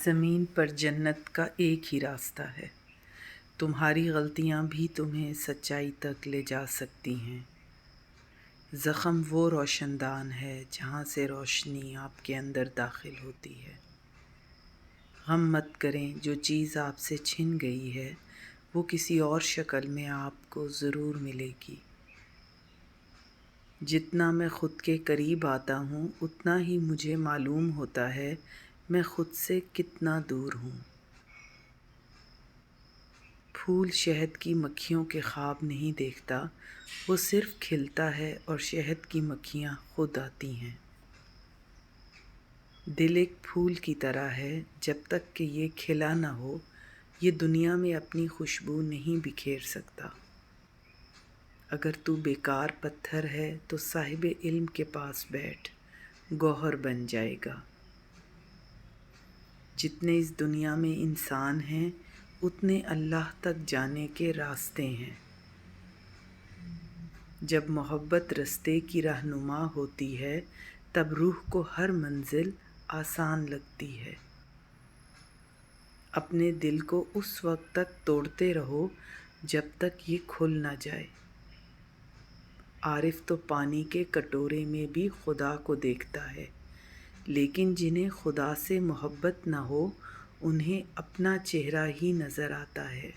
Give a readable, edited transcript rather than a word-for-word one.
زمین پر جنت کا ایک ہی راستہ ہے، تمہاری غلطیاں بھی تمہیں سچائی تک لے جا سکتی ہیں۔ زخم وہ روشن دان ہے جہاں سے روشنی آپ کے اندر داخل ہوتی ہے۔ غم مت کریں، جو چیز آپ سے چھن گئی ہے وہ کسی اور شکل میں آپ کو ضرور ملے گی۔ جتنا میں خود کے قریب آتا ہوں اتنا ہی مجھے معلوم ہوتا ہے میں خود سے کتنا دور ہوں۔ پھول شہد کی مکھیوں کے خواب نہیں دیکھتا، وہ صرف کھلتا ہے اور شہد کی مکھیاں خود آتی ہیں۔ دل ایک پھول کی طرح ہے، جب تک کہ یہ کھلا نہ ہو یہ دنیا میں اپنی خوشبو نہیں بکھیر سکتا۔ اگر تو بیکار پتھر ہے تو صاحب علم کے پاس بیٹھ، گوہر بن جائے گا۔ جتنے اس دنیا میں انسان ہیں اتنے اللہ تک جانے کے راستے ہیں۔ جب محبت رستے کی رہنما ہوتی ہے تب روح کو ہر منزل آسان لگتی ہے۔ اپنے دل کو اس وقت تک توڑتے رہو جب تک یہ کھل نہ جائے۔ عارف تو پانی کے کٹورے میں بھی خدا کو دیکھتا ہے، لیکن جنہیں خدا سے محبت نہ ہو انہیں اپنا چہرہ ہی نظر آتا ہے۔